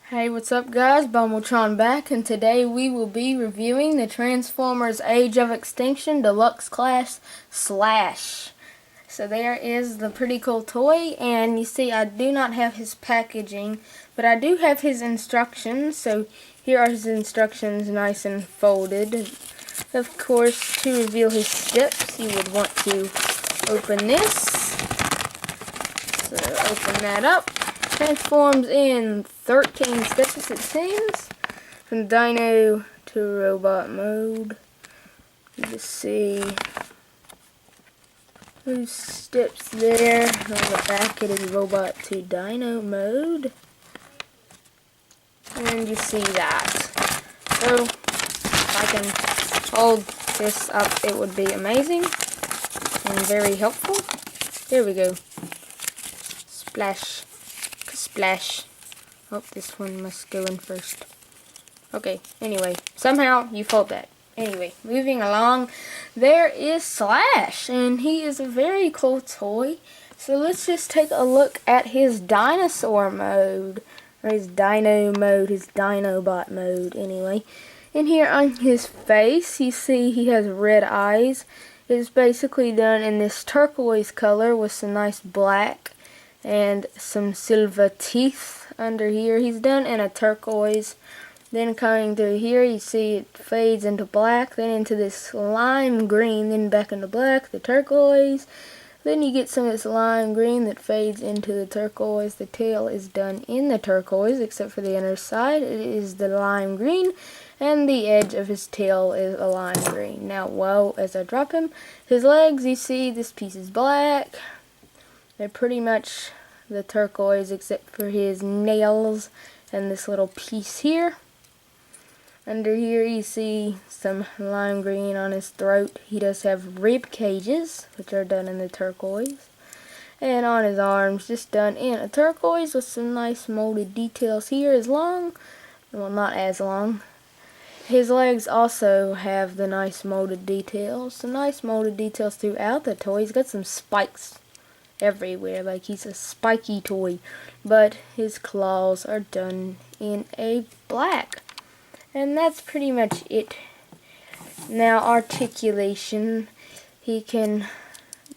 Hey, what's up guys? Bumbletron back, and today we will be reviewing the Transformers Age of Extinction Deluxe Class Slash. So there is the pretty cool toy, and you see I do not have his packaging, but I do have his instructions. So here are his instructions, nice and folded. Of course, to reveal his steps, you would want to open this. So open that up. Transforms in 13 steps, it seems, from Dino to robot mode. You just see those steps there. On the back it is robot to Dino mode. And you see that. So, if I can hold this up, it would be amazing and very helpful. There we go. Splash. Splash. Oh, this one must go in first. Okay, anyway, somehow you fold that. Anyway, moving along, there is Slash, and he is a very cool toy. So let's just take a look at his dinosaur mode, or his dino mode, his DINOBOT mode, anyway. And here on his face, you see he has red eyes. It's basically done in this turquoise color with some nice black and some silver teeth under here. He's done in a turquoise. Then coming through here, you see it fades into black, then into this lime green, then back into black, the turquoise. Then you get some of this lime green that fades into the turquoise. The tail is done in the turquoise, except for the inner side. It is the lime green, and the edge of his tail is a lime green. Now, as I drop him, his legs, you see this piece is black. They're pretty much the turquoise except for his nails and this little piece here. Under here you see some lime green on his throat. He does have rib cages, which are done in the turquoise. And on his arms, just done in a turquoise with some nice molded details here. As long, well, not as long. His legs also have the nice molded details. Some nice molded details throughout the toy. He's got some spikes everywhere, like he's a spiky toy, but his claws are done in a black, and that's pretty much it. Now, articulation, he can,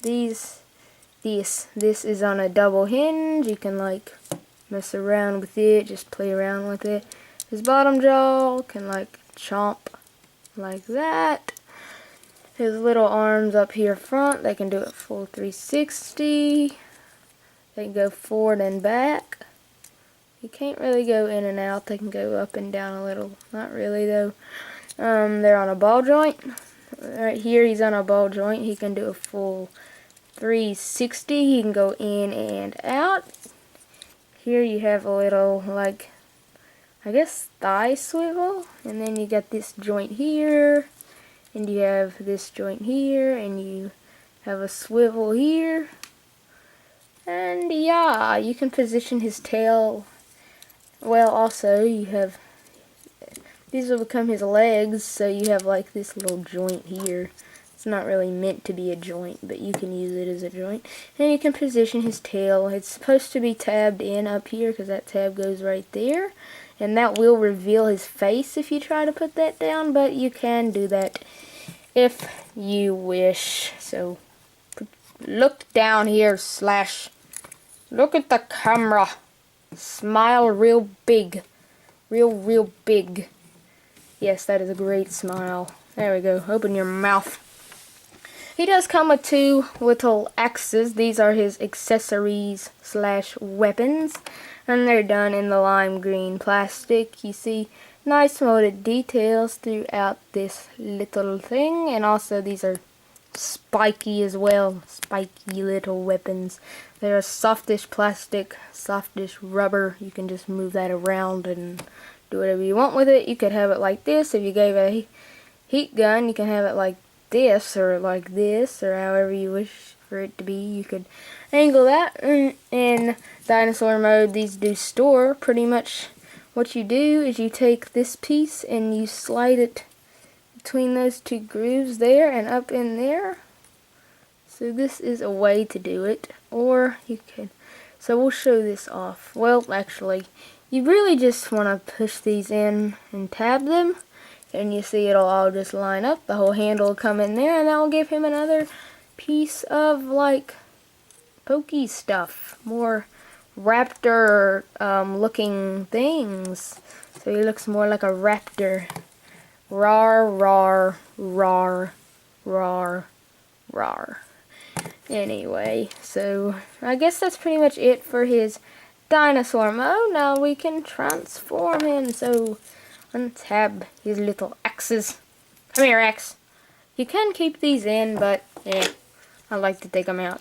this is on a double hinge. You can like mess around with it, just play around with it. His bottom jaw can like chomp like that. His little arms up here front, they can do it full 360. They can go forward and back. You can't really go in and out. They can go up and down a little. Not really though. They're on a ball joint. Right here he's on a ball joint. He can do a full 360. He can go in and out. Here you have a little, like, I guess thigh swivel. And then you got this joint here. And you have this joint here, and you have a swivel here. And yeah, you can position his tail. Well, also, you have, these will become his legs, so you have like this little joint here. It's not really meant to be a joint, but you can use it as a joint. And you can position his tail. It's supposed to be tabbed in up here, because that tab goes right there. And that will reveal his face if you try to put that down, but you can do that if you wish. So, look down here, Slash. Look at the camera. Smile real big. Real big. Yes, that is a great smile. There we go. Open your mouth. He does come with two little axes. These are his accessories / weapons. And they're done in the lime green plastic. You see nice molded details throughout this little thing. And also these are spiky as well. Spiky little weapons. They're softish plastic, softish rubber. You can just move that around and do whatever you want with it. You could have it like this. If you gave a heat gun, you can have it like this or like this, or however you wish for it to be. You could angle that. In dinosaur mode, these do store. Pretty much what you do is you take this piece and you slide it between those two grooves there and up in there. So this is a way to do it. Or you can, so we'll show this off. Well, actually, you really just want to push these in and tab them, and you see it'll all just line up. The whole handle will come in there, and that will give him another piece of like pokey stuff, more raptor looking things. So he looks more like a raptor. Rar, rar, rar, rar, rar. Anyway, so I guess that's pretty much it for his dinosaur mode. Now we can transform him. So untab his little axes. Come here, X. You can keep these in, but yeah, I like to take them out.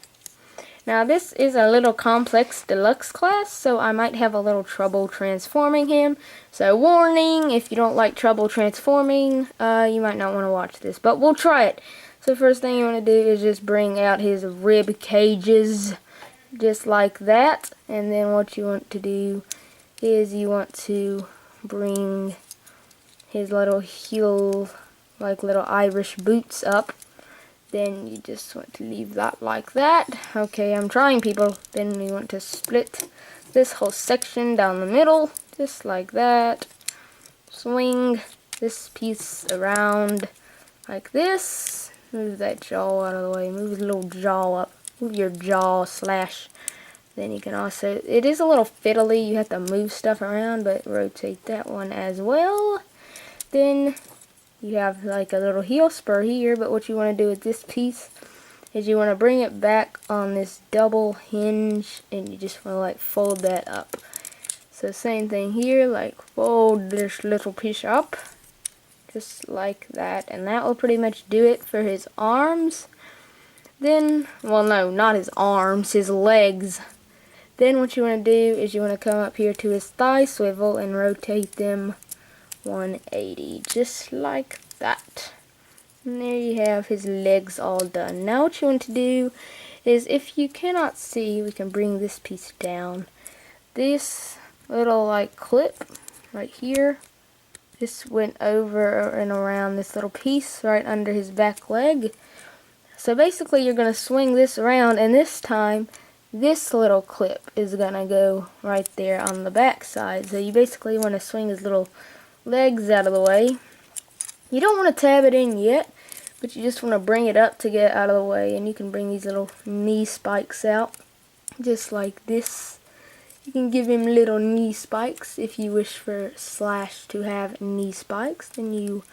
Now this is a little complex deluxe class, so I might have a little trouble transforming him. So warning, if you don't like trouble transforming, you might not want to watch this, but we'll try it. So first thing you want to do is just bring out his rib cages, just like that. And then what you want to do is you want to bring his little heel, like little Irish boots up. Then you just want to leave that like that. Okay, I'm trying, people. Then you want to split this whole section down the middle, just like that. Swing this piece around like this. Move that jaw out of the way. Move his little jaw up. Move your jaw slash. Then you can also, it is a little fiddly. You have to move stuff around, but rotate that one as well. Then you have like a little heel spur here, but what you want to do with this piece is you want to bring it back on this double hinge, and you just want to like fold that up. So same thing here, like fold this little piece up, just like that, and that will pretty much do it for his arms. Then, well no, not his arms, his legs. Then what you want to do is you want to come up here to his thigh swivel and rotate them 180, just like that. And there you have his legs all done. Now what you want to do is, if you cannot see, we can bring this piece down. This little like clip right here, this went over and around this little piece right under his back leg. So basically you're going to swing this around, and this time this little clip is going to go right there on the back side. So you basically want to swing his little legs out of the way. You don't want to tab it in yet, but you just want to bring it up to get out of the way, and you can bring these little knee spikes out just like this. You can give him little knee spikes if you wish for Slash to have knee spikes. Then you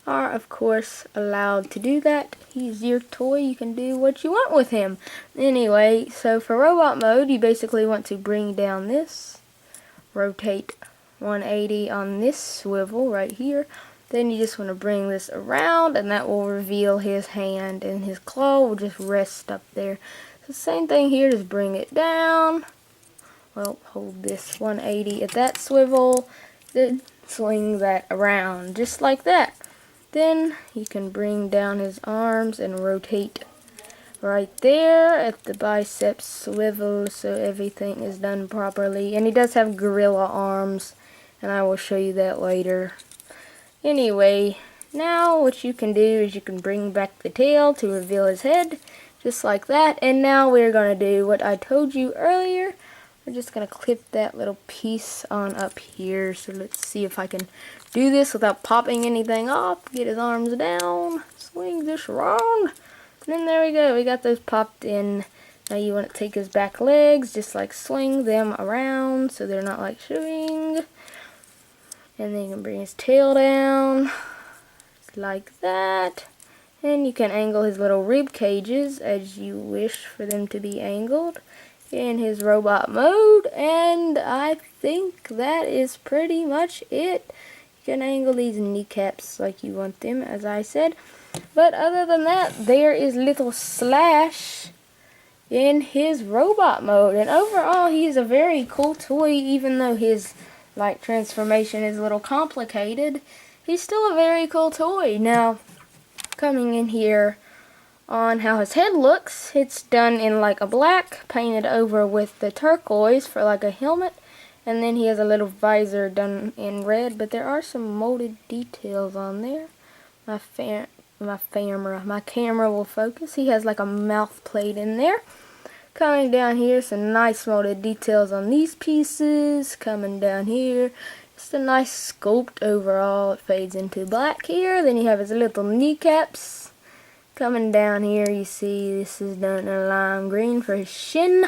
are of course allowed to do that. He's your toy, you can do what you want with him. Anyway, so for robot mode you basically want to bring down this, rotate 180 on this swivel right here. Then you just want to bring this around, and that will reveal his hand, and his claw will just rest up there. So same thing here, just bring it down. Well, hold this 180 at that swivel, then swing that around just like that. Then you can bring down his arms and rotate right there at the biceps swivel, so everything is done properly. And he does have gorilla arms, and I will show you that later. Anyway, now what you can do is you can bring back the tail to reveal his head, just like that. And now we're going to do what I told you earlier. We're just going to clip that little piece on up here. So let's see if I can do this without popping anything off. Get his arms down, swing this around. And then there we go, we got those popped in. Now you want to take his back legs, just like swing them around so they're not like showing. And then you can bring his tail down, just like that. And you can angle his little rib cages as you wish for them to be angled in his robot mode. And I think that is pretty much it. You can angle these kneecaps like you want them, as I said. But other than that, there is little Slash in his robot mode. And overall, he's a very cool toy, even though his like transformation is a little complicated. He's still a very cool toy. Now, coming in here on how his head looks, it's done in like a black, painted over with the turquoise for like a helmet, and then he has a little visor done in red, but there are some molded details on there. My camera will focus. He has like a mouth plate in there. Coming down here, some nice molded details on these pieces. Coming down here, just a nice sculpt overall. It fades into black here. Then you have his little kneecaps. Coming down here, you see this is done in lime green for his shin.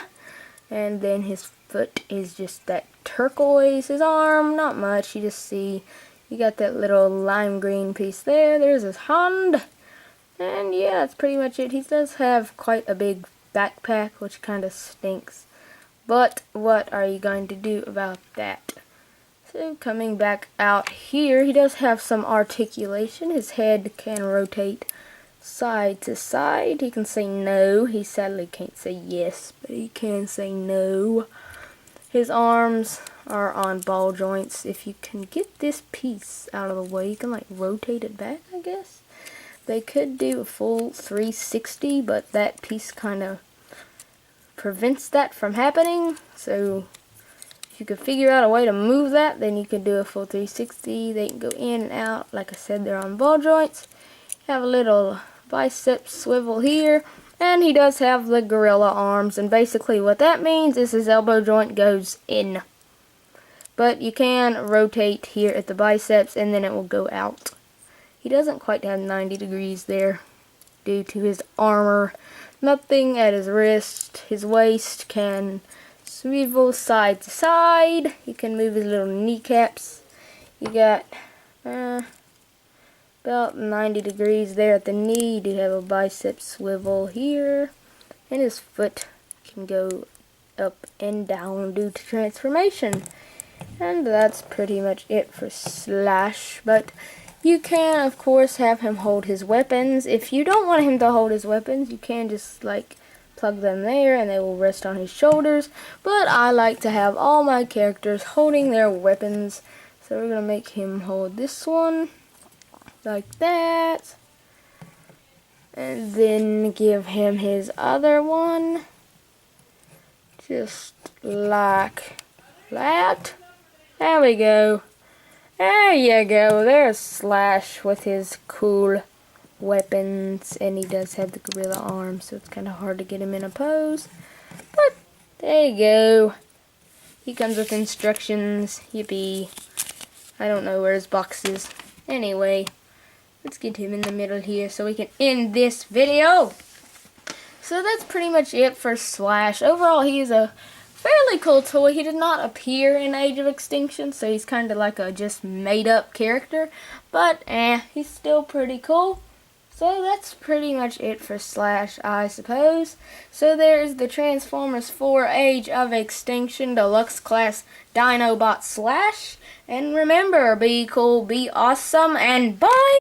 And then his foot is just that turquoise. His arm, not much. You just see you got that little lime green piece there. There's his hand. And yeah, that's pretty much it. He does have quite a big backpack, which kind of stinks. But what are you going to do about that? So coming back out here, he does have some articulation. His head can rotate side to side. He can say no. He sadly can't say yes, but he can say no. His arms are on ball joints. If you can get this piece out of the way, you can like rotate it back, I guess. They could do a full 360, but that piece kind of prevents that from happening. So if you could figure out a way to move that, then you could do a full 360. They can go in and out. Like I said, they're on ball joints. Have a little bicep swivel here, and he does have the gorilla arms, and basically what that means is his elbow joint goes in. But you can rotate here at the biceps and then it will go out. He doesn't quite have 90 degrees there due to his armor. Nothing at his wrist. His waist can swivel side to side. He can move his little kneecaps. You got about 90 degrees there at the knee. You do have a bicep swivel here. And his foot can go up and down due to transformation. And that's pretty much it for Slash. But you can, of course, have him hold his weapons. If you don't want him to hold his weapons, you can just, like, plug them there and they will rest on his shoulders. But I like to have all my characters holding their weapons. So we're going to make him hold this one, like that. And then give him his other one, just like that. There we go. There you go. There's Slash with his cool weapons. And he does have the gorilla arm, so it's kind of hard to get him in a pose. But there you go. He comes with instructions. Yippee. I don't know where his box is. Anyway, let's get him in the middle here so we can end this video. So that's pretty much it for Slash. Overall, he is a fairly cool toy. He did not appear in Age of Extinction, so he's kind of like a just made up character, but he's still pretty cool. So that's pretty much it for Slash, I suppose. So there's the Transformers 4 Age of Extinction Deluxe Class Dinobot Slash, and remember, be cool, be awesome, and bye!